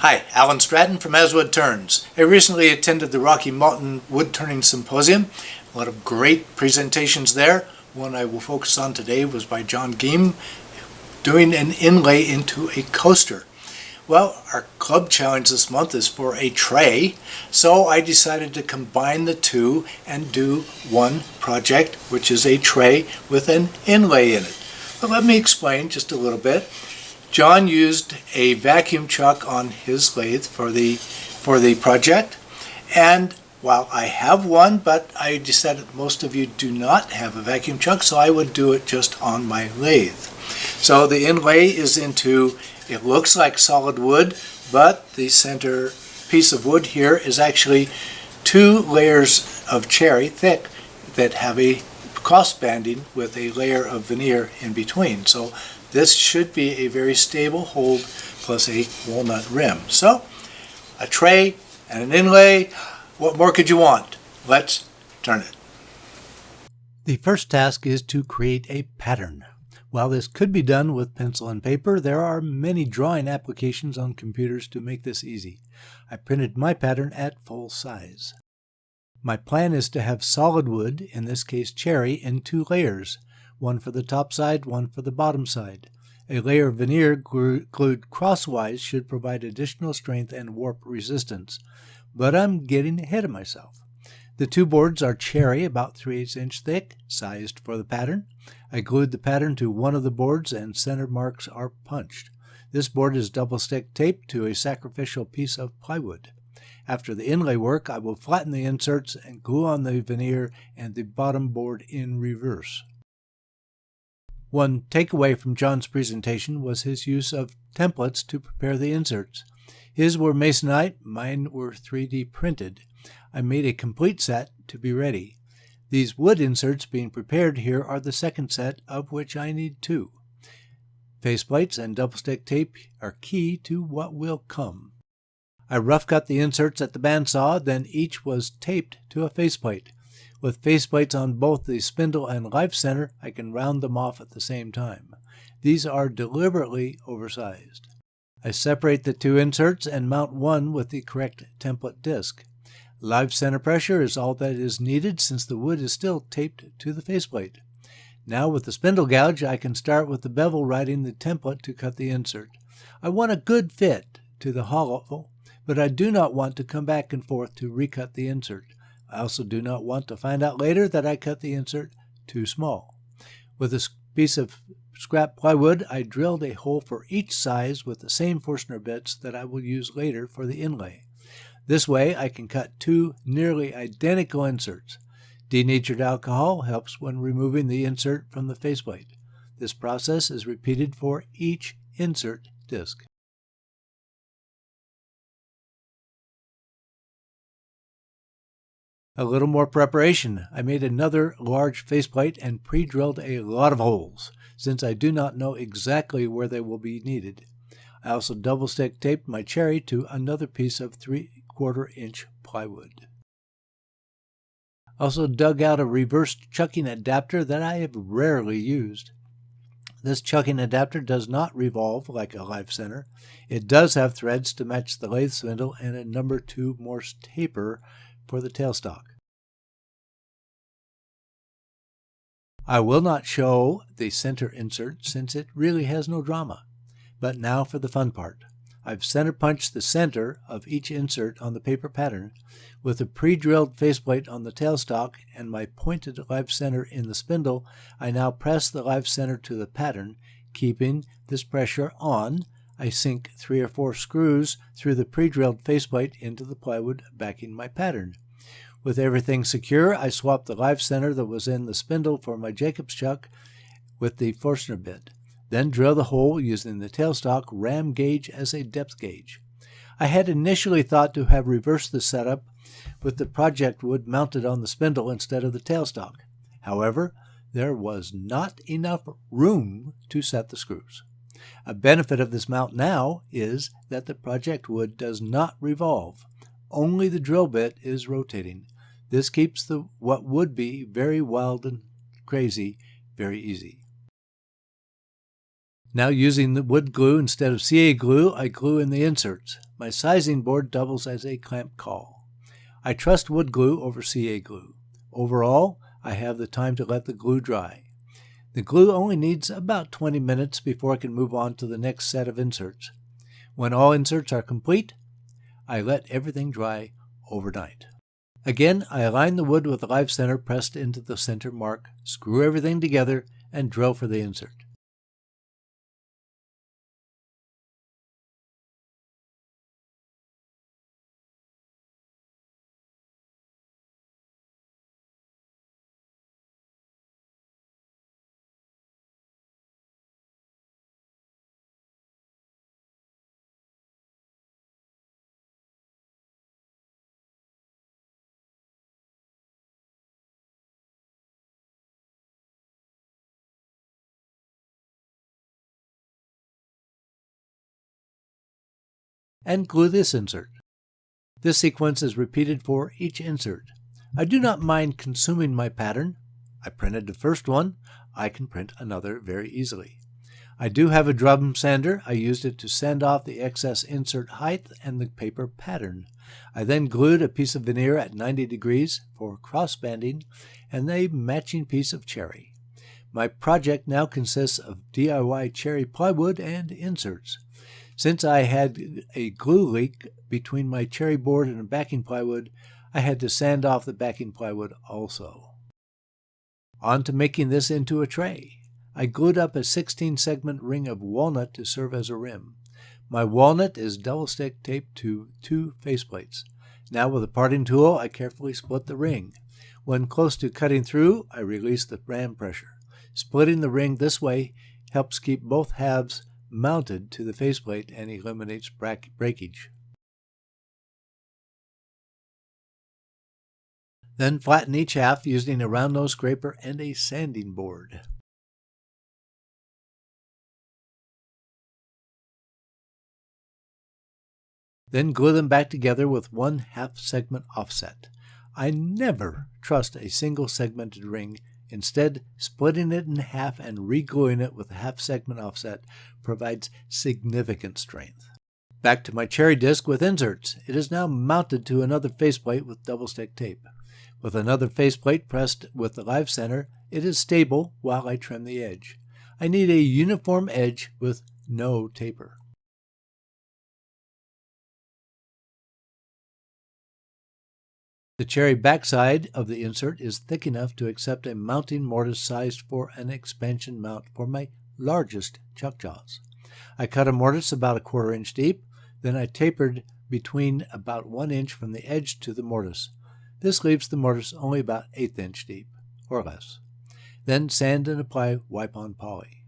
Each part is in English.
Hi, Alan Stratton from As Wood Turns. I recently attended the Rocky Mountain Woodturning Symposium. A lot of great presentations there. One I will focus on today was by John Giem, doing an inlay into a coaster. Well, our club challenge this month is for a tray, so I decided to combine the two and do one project, which is a tray with an inlay in it. But let me explain just a little bit. John used a vacuum chuck on his lathe for the project, and while I have one, but I decided most of you do not have a vacuum chuck, so I would do it just on my lathe. So the inlay is into, it looks like solid wood, but the center piece of wood here is actually 2 layers of cherry thick that have a cross banding with a layer of veneer in between. So this should be a very stable hold plus a walnut rim. So a tray and an inlay, what more could you want? Let's turn it. The first task is to create a pattern. While this could be done with pencil and paper, there are many drawing applications on computers to make this easy. I printed my pattern at full size. My plan is to have solid wood, in this case cherry, in 2 layers, one for the top side, one for the bottom side. A layer of veneer glued crosswise should provide additional strength and warp resistance, but I'm getting ahead of myself. The 2 boards are cherry, about 3/8 inch thick, sized for the pattern. I glued the pattern to one of the boards and center marks are punched. This board is double-stick taped to a sacrificial piece of plywood. After the inlay work, I will flatten the inserts and glue on the veneer and the bottom board in reverse. One takeaway from John's presentation was his use of templates to prepare the inserts. His were masonite, mine were 3D printed. I made a complete set to be ready. These wood inserts being prepared here are the second set, of which I need 2. Faceplates and double-stick tape are key to what will come. I rough cut the inserts at the bandsaw, then each was taped to a faceplate. With faceplates on both the spindle and life center, I can round them off at the same time. These are deliberately oversized. I separate the 2 inserts and mount one with the correct template disc. Live center pressure is all that is needed since the wood is still taped to the faceplate. Now with the spindle gouge, I can start with the bevel riding the template to cut the insert. I want a good fit to the hollow, but I do not want to come back and forth to recut the insert. I also do not want to find out later that I cut the insert too small. With a piece of scrap plywood, I drilled a hole for each size with the same Forstner bits that I will use later for the inlay. This way I can cut 2 nearly identical inserts. Denatured alcohol helps when removing the insert from the faceplate. This process is repeated for each insert disc. A little more preparation. I made another large faceplate and pre-drilled a lot of holes, since I do not know exactly where they will be needed. I also double-stick taped my cherry to another piece of 3/4 inch plywood. Also dug out a reverse chucking adapter that I have rarely used. This chucking adapter does not revolve like a life center. It does have threads to match the lathe spindle and a number 2 Morse taper for the tailstock. I will not show the center insert since it really has no drama. But now for the fun part. I've center punched the center of each insert on the paper pattern. With a pre-drilled faceplate on the tailstock and my pointed live center in the spindle, I now press the live center to the pattern. Keeping this pressure on, I sink 3 or 4 screws through the pre-drilled faceplate into the plywood backing my pattern. With everything secure, I swap the live center that was in the spindle for my Jacob's chuck with the Forstner bit. Then drill the hole using the tailstock ram gauge as a depth gauge. I had initially thought to have reversed the setup with the project wood mounted on the spindle instead of the tailstock. However, there was not enough room to set the screws. A benefit of this mount now is that the project wood does not revolve. Only the drill bit is rotating. This keeps what would be very wild and crazy very easy. Now using the wood glue instead of CA glue, I glue in the inserts. My sizing board doubles as a clamp call. I trust wood glue over CA glue. Overall, I have the time to let the glue dry. The glue only needs about 20 minutes before I can move on to the next set of inserts. When all inserts are complete, I let everything dry overnight. Again, I align the wood with the live center pressed into the center mark, screw everything together, and drill for the insert. And glue this insert. This sequence is repeated for each insert. I do not mind consuming my pattern. I printed the first one. I can print another very easily. I do have a drum sander. I used it to sand off the excess insert height and the paper pattern. I then glued a piece of veneer at 90 degrees for cross banding and a matching piece of cherry. My project now consists of DIY cherry plywood and inserts. Since I had a glue leak between my cherry board and the backing plywood, I had to sand off the backing plywood also. On to making this into a tray. I glued up a 16-segment ring of walnut to serve as a rim. My walnut is double-stick taped to 2 faceplates. Now with a parting tool, I carefully split the ring. When close to cutting through, I release the ram pressure. Splitting the ring this way helps keep both halves mounted to the faceplate and eliminates breakage. Then flatten each half using a round nose scraper and a sanding board. Then glue them back together with 1/2 segment offset. I never trust a single segmented ring. Instead, splitting it in half and re-gluing it with a 1/2 segment offset provides significant strength. Back to my cherry disc with inserts. It is now mounted to another faceplate with double-stick tape. With another faceplate pressed with the live center, it is stable while I trim the edge. I need a uniform edge with no taper. The cherry backside of the insert is thick enough to accept a mounting mortise sized for an expansion mount for my largest chuck jaws. I cut a mortise about 1/4 inch deep, then I tapered between about 1 inch from the edge to the mortise. This leaves the mortise only about 1/8 inch deep, or less. Then sand and apply wipe-on poly.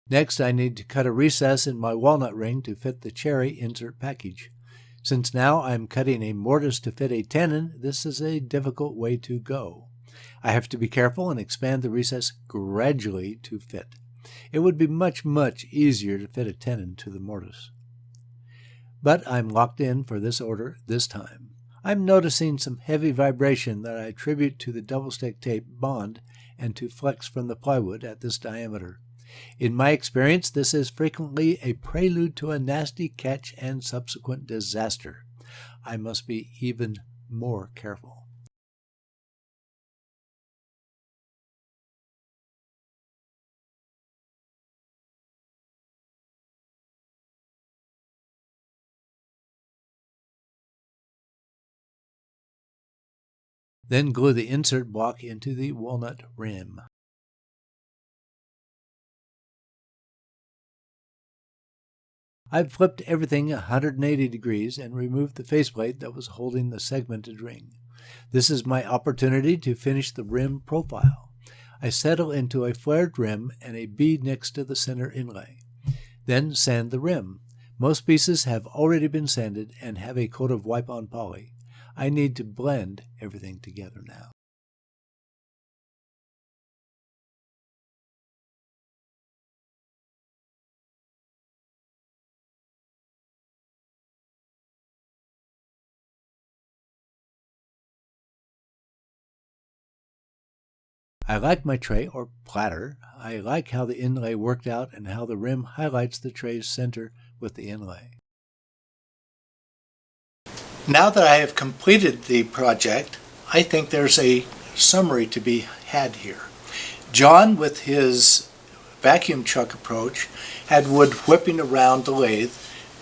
Next, I need to cut a recess in my walnut ring to fit the cherry insert package. Since now I am cutting a mortise to fit a tenon, this is a difficult way to go. I have to be careful and expand the recess gradually to fit. It would be much easier to fit a tenon to the mortise. But I'm locked in for this order this time. I'm noticing some heavy vibration that I attribute to the double-stick tape bond and to flex from the plywood at this diameter. In my experience, this is frequently a prelude to a nasty catch and subsequent disaster. I must be even more careful. Then glue the insert block into the walnut rim. I've flipped everything 180 degrees and removed the faceplate that was holding the segmented ring. This is my opportunity to finish the rim profile. I settle into a flared rim and a bead next to the center inlay. Then sand the rim. Most pieces have already been sanded and have a coat of wipe-on poly. I need to blend everything together now. I like my tray, or platter. I like how the inlay worked out and how the rim highlights the tray's center with the inlay. Now that I have completed the project, I think there's a summary to be had here. John, with his vacuum chuck approach, had wood whipping around the lathe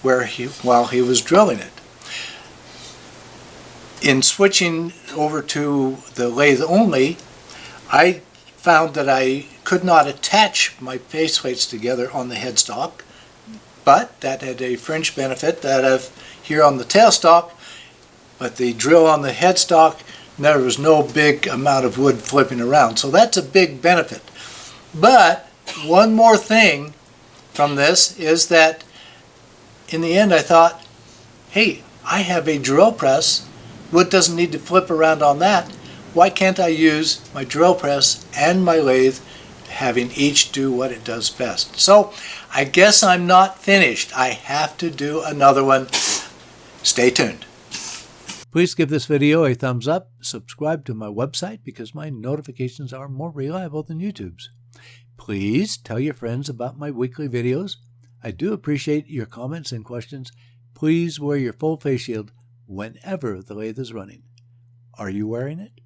while he was drilling it. In switching over to the lathe only, I found that I could not attach my faceplates together on the headstock, but that had a fringe benefit that here on the tailstock, but the drill on the headstock, there was no big amount of wood flipping around. So that's a big benefit. But one more thing from this is that in the end I thought, hey, I have a drill press. Wood doesn't need to flip around on that. Why can't I use my drill press and my lathe, having each do what it does best? So I guess I'm not finished. I have to do another one. Stay tuned. Please give this video a thumbs up, subscribe to my website because my notifications are more reliable than YouTube's. Please tell your friends about my weekly videos. I do appreciate your comments and questions. Please wear your full face shield whenever the lathe is running. Are you wearing it?